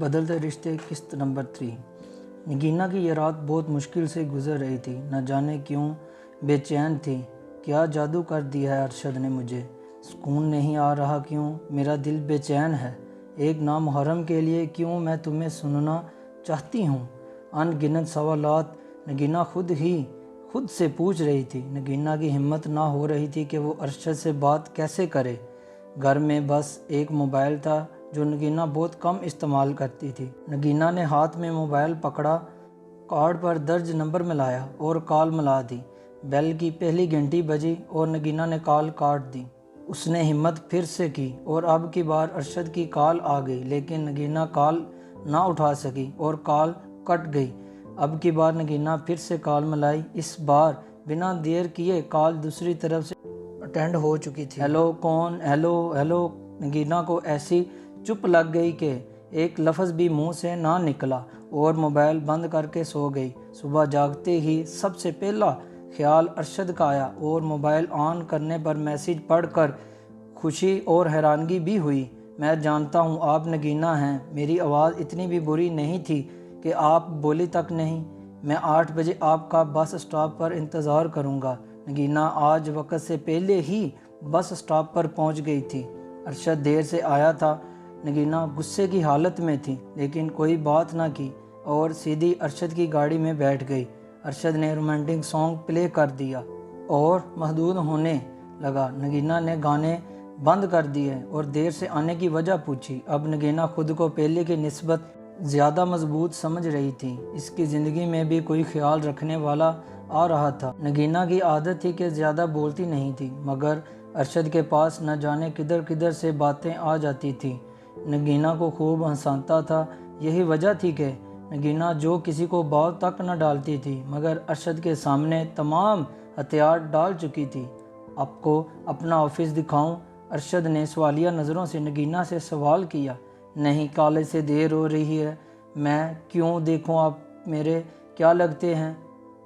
बदलते रिश्ते किस्त नंबर 3। नगीना की ये रात बहुत मुश्किल से गुजर रही थी। न जाने क्यों बेचैन थी। क्या जादू कर दिया है अरशद ने मुझे। सुकून नहीं आ रहा क्यों, मेरा दिल बेचैन है। एक नामुहर्रम के लिए क्यों मैं तुम्हें सुनना चाहती हूँ। अनगिनत सवालात नगीना खुद से पूछ रही थी। नगीना की हिम्मत ना हो रही थी कि वो अरशद से बात कैसे करे। घर में बस एक मोबाइल था जो नगीना बहुत कम इस्तेमाल करती थी। नगीना ने हाथ में मोबाइल पकड़ा, कार्ड पर दर्ज नंबर मिलाया और कॉल मिला दी। बेल की पहली घंटी बजी और नगीना ने कॉल काट दी। उसने हिम्मत फिर से की और अब की बार अरशद की कॉल आ गई, लेकिन नगीना कॉल ना उठा सकी और कॉल कट गई। अब की बार नगीना फिर से कॉल मिलाई। इस बार बिना देर किए कॉल दूसरी तरफ से अटेंड हो चुकी थी। हेलो कौन, हेलो हेलो। नगीना को ऐसी चुप लग गई कि एक लफ्ज़ भी मुंह से ना निकला और मोबाइल बंद करके सो गई। सुबह जागते ही सबसे पहला ख्याल अरशद का आया और मोबाइल ऑन करने पर मैसेज पढ़कर खुशी और हैरानगी भी हुई। मैं जानता हूँ आप नगीना हैं। मेरी आवाज़ इतनी भी बुरी नहीं थी कि आप बोली तक नहीं। मैं 8 बजे आपका बस स्टॉप पर इंतज़ार करूँगा। नगीना आज वक्त से पहले ही बस स्टॉप पर पहुँच गई थी। अरशद देर से आया था। नगीना गुस्से की हालत में थी, लेकिन कोई बात ना की और सीधी अरशद की गाड़ी में बैठ गई। अरशद ने रोमांटिक सॉन्ग प्ले कर दिया और महदूद होने लगा। नगीना ने गाने बंद कर दिए और देर से आने की वजह पूछी। अब नगीना खुद को पहले की निस्बत ज़्यादा मजबूत समझ रही थी। इसकी ज़िंदगी में भी कोई ख्याल रखने वाला आ रहा था। नगीना की आदत थी कि ज़्यादा बोलती नहीं थी, मगर अरशद के पास न जाने किधर किधर से बातें आ जाती थी। नगीना को खूब हंसाता था। यही वजह थी कि नगीना जो किसी को बात तक न डालती थी, मगर अरशद के सामने तमाम हथियार डाल चुकी थी। आपको अपना ऑफिस दिखाऊं? अरशद ने सवालिया नज़रों से नगीना से सवाल किया। नहीं, कॉलेज से देर हो रही है। मैं क्यों देखूं, आप मेरे क्या लगते हैं?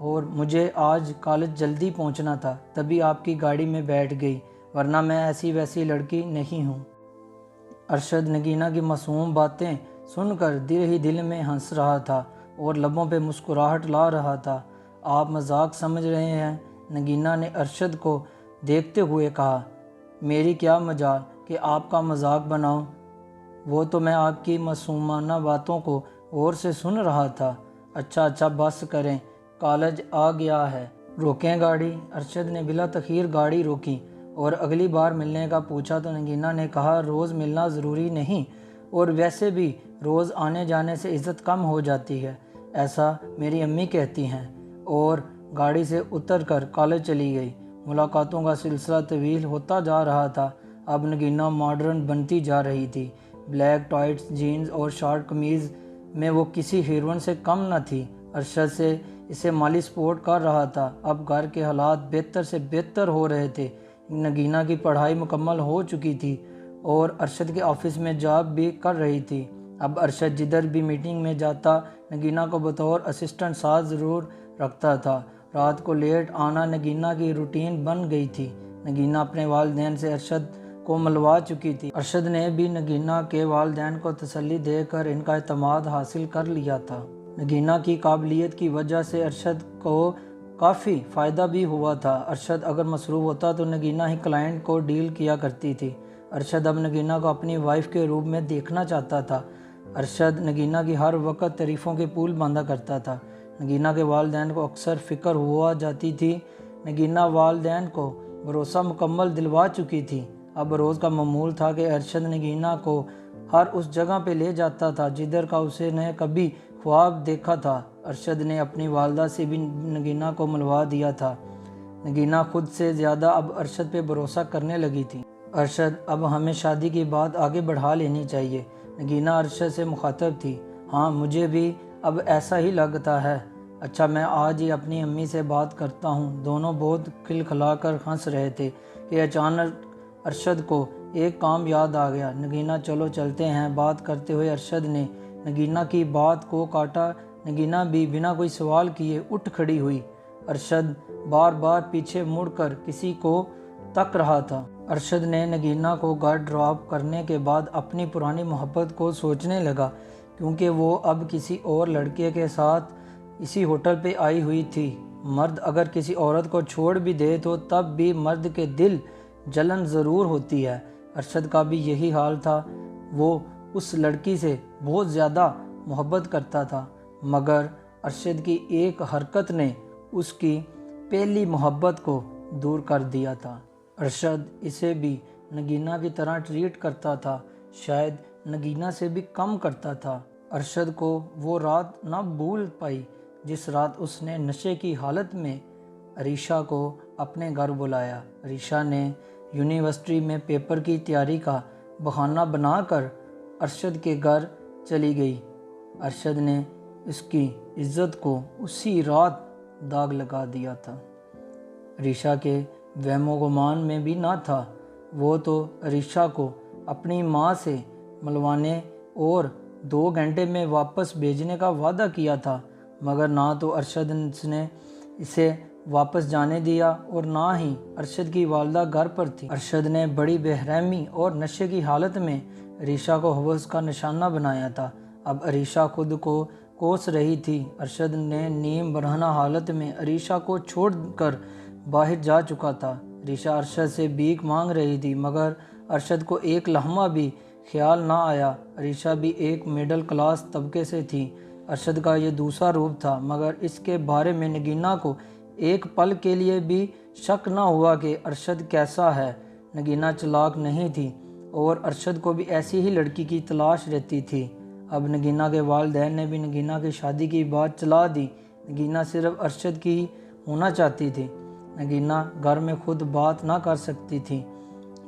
और मुझे आज कॉलेज जल्दी पहुंचना था, तभी आपकी गाड़ी में बैठ गई, वरना मैं ऐसी वैसी लड़की नहीं हूं। अरशद नगीना की मासूम बातें सुनकर दिल ही दिल में हंस रहा था और लबों पे मुस्कुराहट ला रहा था। आप मजाक समझ रहे हैं? नगीना ने अरशद को देखते हुए कहा। मेरी क्या मजाल कि आपका मजाक बनाऊं? वो तो मैं आपकी मासूमाना बातों को गौर से सुन रहा था। अच्छा बस करें, कॉलेज आ गया है। रोकें गाड़ी। अरशद ने बिला तखीर गाड़ी रोकी और अगली बार मिलने का पूछा तो नगीना ने कहा, रोज़ मिलना ज़रूरी नहीं, और वैसे भी रोज़ आने जाने से इज़्ज़त कम हो जाती है, ऐसा मेरी अम्मी कहती हैं। और गाड़ी से उतरकर कॉलेज चली गई। मुलाकातों का सिलसिला तवील होता जा रहा था। अब नगीना मॉडर्न बनती जा रही थी। ब्लैक टाइट्स, जीन्स और शॉर्ट कमीज़ में वो किसी हीरोइन से कम न थी। अरशद से इसे माली सपोर्ट कर रहा था। अब घर के हालात बेहतर से बेहतर हो रहे थे। नगीना की पढ़ाई मुकम्मल हो चुकी थी और अरशद के ऑफिस में जॉब भी कर रही थी। अब अरशद जिधर भी मीटिंग में जाता, नगीना को बतौर असिस्टेंट साथ ज़रूर रखता था। रात को लेट आना नगीना की रूटीन बन गई थी। नगीना अपने वालिदैन से अरशद को मिलवा चुकी थी। अरशद ने भी नगीना के वालिदैन को तसल्ली देकर इनका एतमाद हासिल कर लिया था। नगीना की काबिलियत की वजह से अरशद को काफ़ी फ़ायदा भी हुआ था। अरशद अगर मसरूफ़ होता तो नगीना ही क्लाइंट को डील किया करती थी। अरशद अब नगीना को अपनी वाइफ के रूप में देखना चाहता था। अरशद नगीना की हर वक्त तारीफ़ों के पुल बांधा करता था। नगीना के वालिदैन को अक्सर फ़िक्र हुआ जाती थी। नगीना वालिदैन को भरोसा मुकम्मल दिलवा चुकी थी। अब रोज़ का मामूल था कि अरशद नगीना को हर उस जगह पे ले जाता था जिधर का उसने कभी ख्वाब देखा था। अरशद ने अपनी वालदा से भी नगीना को मिलवा दिया था। नगीना खुद से ज़्यादा अब अरशद पे भरोसा करने लगी थी। अरशद, अब हमें शादी की बात आगे बढ़ा लेनी चाहिए। नगीना अरशद से मुखातब थी। हाँ, मुझे भी अब ऐसा ही लगता है। अच्छा, मैं आज ही अपनी अम्मी से बात करता हूँ। दोनों बहुत खिलखिलाकर हंस रहे थे कि अचानक अरशद को एक काम याद आ गया। नगीना, चलो चलते हैं। बात करते हुए अरशद ने नगीना की बात को काटा। नगीना भी बिना कोई सवाल किए उठ खड़ी हुई। अरशद बार बार पीछे मुड़कर किसी को तक रहा था। अरशद ने नगीना को घर ड्रॉप करने के बाद अपनी पुरानी मोहब्बत को सोचने लगा, क्योंकि वो अब किसी और लड़के के साथ इसी होटल पे आई हुई थी। मर्द अगर किसी औरत को छोड़ भी दे तो तब भी मर्द के दिल जलन ज़रूर होती है। अरशद का भी यही हाल था। वो उस लड़की से बहुत ज़्यादा मोहब्बत करता था, मगर अरशद की एक हरकत ने उसकी पहली मोहब्बत को दूर कर दिया था। अरशद इसे भी नगीना की तरह ट्रीट करता था, शायद नगीना से भी कम करता था। अरशद को वो रात ना भूल पाई जिस रात उसने नशे की हालत में अरीशा को अपने घर बुलाया। अरीशा ने यूनिवर्सिटी में पेपर की तैयारी का बहाना बनाकर अरशद के घर चली गई। अरशद ने इसकी इज्जत को उसी रात दाग लगा दिया था। अरीशा के वहमो गुमान में भी ना था। वो तो अरीशा को अपनी माँ से मिलवाने और 2 घंटे में वापस भेजने का वादा किया था, मगर ना तो अरशद ने इसे वापस जाने दिया और ना ही अरशद की वालदा घर पर थी। अरशद ने बड़ी बेरहमी और नशे की हालत में अरीशा को हवस का निशाना बनाया था। अब अरीशा खुद को कोस रही थी। अरशद ने नीम बरहना हालत में अरीशा को छोड़कर बाहर जा चुका था। अरीशा अरशद से भीख मांग रही थी, मगर अरशद को एक लम्हा भी ख्याल ना आया। अरीशा भी एक मिडिल क्लास तबके से थी। अरशद का ये दूसरा रूप था, मगर इसके बारे में नगीना को एक पल के लिए भी शक ना हुआ कि अरशद कैसा है। नगीना चालाक नहीं थी और अरशद को भी ऐसी ही लड़की की तलाश रहती थी। अब नगीना के वालिदैन ने भी नगीना की शादी की बात चला दी। नगीना सिर्फ अरशद की होना चाहती थी। नगीना घर में खुद बात ना कर सकती थी।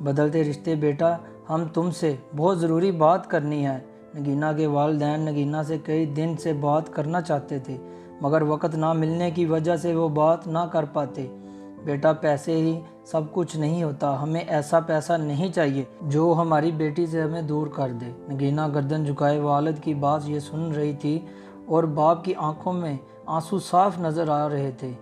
बदलते रिश्ते बेटा, हम तुमसे बहुत ज़रूरी बात करनी है। नगीना के वालिदैन नगीना से कई दिन से बात करना चाहते थे, मगर वक़्त ना मिलने की वजह से वो बात ना कर पाते। बेटा, पैसे ही सब कुछ नहीं होता। हमें ऐसा पैसा नहीं चाहिए जो हमारी बेटी से हमें दूर कर दे। नगीना गर्दन झुकाए वालिद की बात ये सुन रही थी और बाप की आंखों में आंसू साफ नज़र आ रहे थे।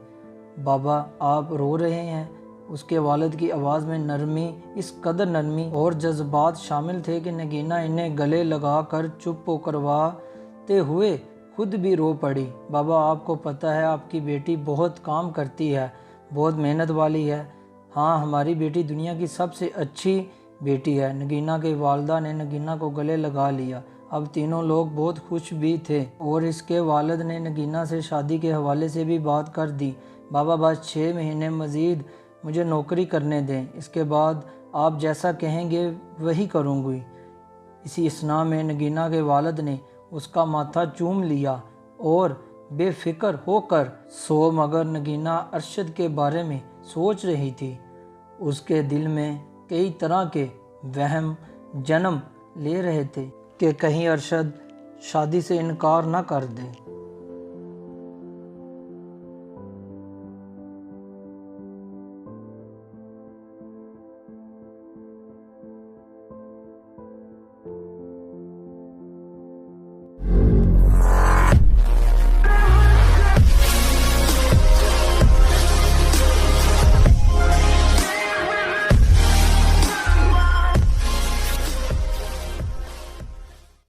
बाबा, आप रो रहे हैं? उसके वालिद की आवाज़ में नरमी, इस कदर नरमी और जज्बात शामिल थे कि नगीना इन्हें गले लगा कर चुप करवाते हुए खुद भी रो पड़ी। बाबा, आपको पता है आपकी बेटी बहुत काम करती है, बहुत मेहनत वाली है। हाँ, हमारी बेटी दुनिया की सबसे अच्छी बेटी है। नगीना के वालिदा ने नगीना को गले लगा लिया। अब तीनों लोग बहुत खुश भी थे और इसके वालिद ने नगीना से शादी के हवाले से भी बात कर दी। बाबा, बस 6 महीने मज़ीद मुझे नौकरी करने दें, इसके बाद आप जैसा कहेंगे वही करूँगी। इसी इसना में नगीना के वालिद ने उसका माथा चूम लिया और बेफिक्र होकर सो। मगर नगीना अरशद के बारे में सोच रही थी। उसके दिल में कई तरह के वहम जन्म ले रहे थे कि कहीं अरशद शादी से इनकार ना कर दे।